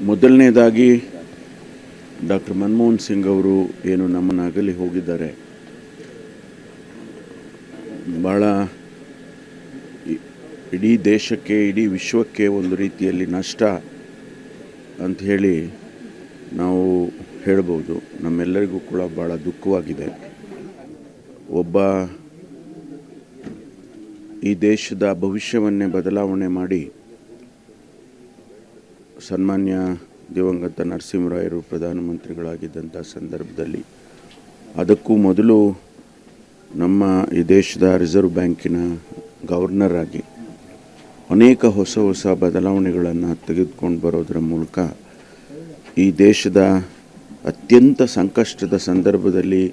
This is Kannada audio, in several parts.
ಮೊದಲನೇದಾಗಿ ಡಾಕ್ಟರ್ ಮನಮೋಹನ್ ಸಿಂಗ್ ಅವರು ಏನು ನಮ್ಮನ್ನು ಅಗಲಿ ಹೋಗಿದ್ದಾರೆ, ಭಾಳ ಇಡೀ ದೇಶಕ್ಕೆ ಇಡೀ ವಿಶ್ವಕ್ಕೆ ಒಂದು ರೀತಿಯಲ್ಲಿ ನಷ್ಟ ಅಂತ ಹೇಳಿ ನಾವು ಹೇಳ್ಬೋದು. ನಮ್ಮೆಲ್ಲರಿಗೂ ಕೂಡ ಭಾಳ ದುಃಖವಾಗಿದೆ. ಒಬ್ಬ ಈ ದೇಶದ ಭವಿಷ್ಯವನ್ನೇ ಬದಲಾವಣೆ ಮಾಡಿ ಸನ್ಮಾನ್ಯ ದಿವಂಗತ ನರಸಿಂಹರಾಯರು ಪ್ರಧಾನಮಂತ್ರಿಗಳಾಗಿದ್ದಂಥ ಸಂದರ್ಭದಲ್ಲಿ, ಅದಕ್ಕೂ ಮೊದಲು ನಮ್ಮ ಈ ದೇಶದ ರಿಸರ್ವ್ ಬ್ಯಾಂಕಿನ ಗವರ್ನರ್ ಆಗಿ ಅನೇಕ ಹೊಸ ಬದಲಾವಣೆಗಳನ್ನು ತೆಗೆದುಕೊಂಡು ಬರೋದರ ಮೂಲಕ ಈ ದೇಶದ ಅತ್ಯಂತ ಸಂಕಷ್ಟದ ಸಂದರ್ಭದಲ್ಲಿ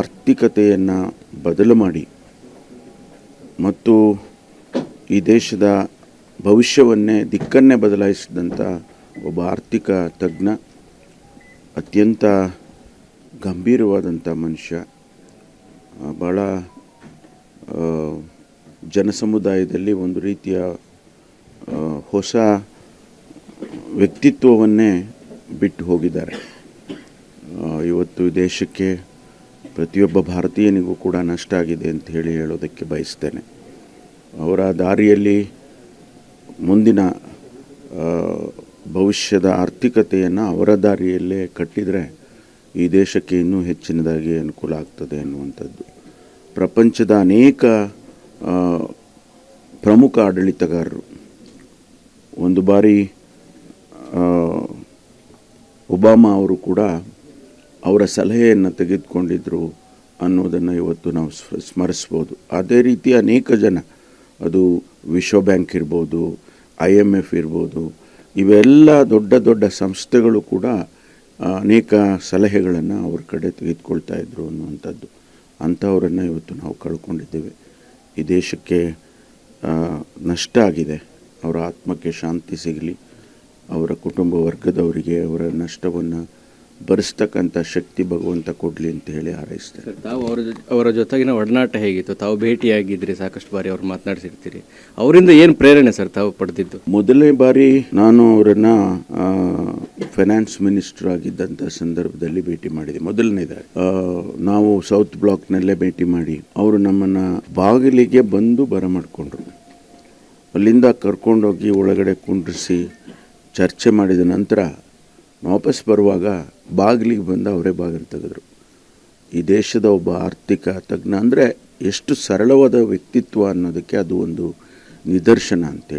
ಆರ್ಥಿಕತೆಯನ್ನು ಬದಲು ಮಾಡಿ ಮತ್ತು ಈ ದೇಶದ ಭವಿಷ್ಯವನ್ನೇ ದಿಕ್ಕನ್ನೇ ಬದಲಾಯಿಸಿದಂಥ ಒಬ್ಬ ಆರ್ಥಿಕ ತಜ್ಞ, ಅತ್ಯಂತ ಗಂಭೀರವಾದಂಥ ಮನುಷ್ಯ, ಭಾಳ ಜನಸಮುದಾಯದಲ್ಲಿ ಒಂದು ರೀತಿಯ ಹೊಸ ವ್ಯಕ್ತಿತ್ವವನ್ನೇ ಬಿಟ್ಟು ಹೋಗಿದ್ದಾರೆ. ಇವತ್ತು ದೇಶಕ್ಕೆ ಪ್ರತಿಯೊಬ್ಬ ಭಾರತೀಯನಿಗೂ ಕೂಡ ನಷ್ಟ ಆಗಿದೆ ಅಂತ ಹೇಳೋದಕ್ಕೆ ಬಯಸ್ತೇನೆ. ಅವರ ದಾರಿಯಲ್ಲಿ ಮುಂದಿನ ಭವಿಷ್ಯದ ಆರ್ಥಿಕತೆಯನ್ನು ಅವರ ದಾರಿಯಲ್ಲೇ ಕಟ್ಟಿದರೆ ಈ ದೇಶಕ್ಕೆ ಇನ್ನೂ ಹೆಚ್ಚಿನದಾಗಿ ಅನುಕೂಲ ಆಗ್ತದೆ ಅನ್ನುವಂಥದ್ದು. ಪ್ರಪಂಚದ ಅನೇಕ ಪ್ರಮುಖ ಆಡಳಿತಗಾರರು ಒಂದು ಬಾರಿ ಒಬಾಮಾ ಅವರು ಕೂಡ ಅವರ ಸಲಹೆಯನ್ನು ತೆಗೆದುಕೊಂಡಿದ್ದರು ಅನ್ನೋದನ್ನು ಇವತ್ತು ನಾವು ಸ್ಮರಿಸ್ಬೋದು. ಅದೇ ರೀತಿ ಅನೇಕ ಜನ, ಅದು ವಿಶ್ವ ಬ್ಯಾಂಕ್ ಇರ್ಬೋದು, IMF ಇರ್ಬೋದು, ಇವೆಲ್ಲ ದೊಡ್ಡ ದೊಡ್ಡ ಸಂಸ್ಥೆಗಳು ಕೂಡ ಅನೇಕ ಸಲಹೆಗಳನ್ನು ಅವ್ರ ಕಡೆ ತೆಗೆದುಕೊಳ್ತಾ ಇದ್ರು ಅನ್ನುವಂಥದ್ದು. ಅಂಥವರನ್ನು ಇವತ್ತು ನಾವು ಕಳ್ಕೊಂಡಿದ್ದೇವೆ. ಈ ದೇಶಕ್ಕೆ ನಷ್ಟ ಆಗಿದೆ. ಅವರ ಆತ್ಮಕ್ಕೆ ಶಾಂತಿ ಸಿಗಲಿ, ಅವರ ಕುಟುಂಬ ವರ್ಗದವರಿಗೆ ಅವರ ನಷ್ಟವನ್ನು ಭರಿಸ್ತಕ್ಕಂಥ ಶಕ್ತಿ ಭಗವಂತ ಕೊಡಲಿ ಅಂತ ಹೇಳಿ ಹಾರೈಸ್ತಾರೆ. ತಾವು ಅವರ ಜೊತೆಗಿನ ಒಡನಾಟ ಹೇಗಿತ್ತು? ತಾವು ಭೇಟಿಯಾಗಿದ್ರಿ, ಸಾಕಷ್ಟು ಬಾರಿ ಅವ್ರು ಮಾತನಾಡಿಸಿರ್ತೀರಿ. ಅವರಿಂದ ಏನು ಪ್ರೇರಣೆ ಸರ್ ತಾವು ಪಡೆದಿದ್ದು? ಮೊದಲನೇ ಬಾರಿ ನಾನು ಅವರನ್ನು ಫೈನಾನ್ಸ್ ಮಿನಿಸ್ಟರ್ ಆಗಿದ್ದಂಥ ಸಂದರ್ಭದಲ್ಲಿ ಭೇಟಿ ಮಾಡಿದೆ. ಮೊದಲನೇದಾಗಿ ನಾವು ಸೌತ್ ಬ್ಲಾಕ್ನಲ್ಲೇ ಭೇಟಿ ಮಾಡಿ ಅವರು ನಮ್ಮನ್ನು ಬಾಗಿಲಿಗೆ ಬಂದು ಬರಮಾಡಿಕೊಂಡ್ರು. ಅಲ್ಲಿಂದ ಕರ್ಕೊಂಡೋಗಿ ಒಳಗಡೆ ಕುಂಡ್ರಿಸಿ ಚರ್ಚೆ ಮಾಡಿದ ನಂತರ ವಾಪಸ್ ಬರುವಾಗ ಬಾಗಿಲಿಗೆ ಬಂದು ಅವರೇ ಬಾಗಿಲು ತೆಗೆದ್ರು. ಈ ದೇಶದ ಒಬ್ಬ ಆರ್ಥಿಕ ತಜ್ಞ ಅಂದರೆ ಎಷ್ಟು ಸರಳವಾದ ವ್ಯಕ್ತಿತ್ವ ಅನ್ನೋದಕ್ಕೆ ಅದು ಒಂದು ನಿದರ್ಶನ ಅಂತೇಳಿ.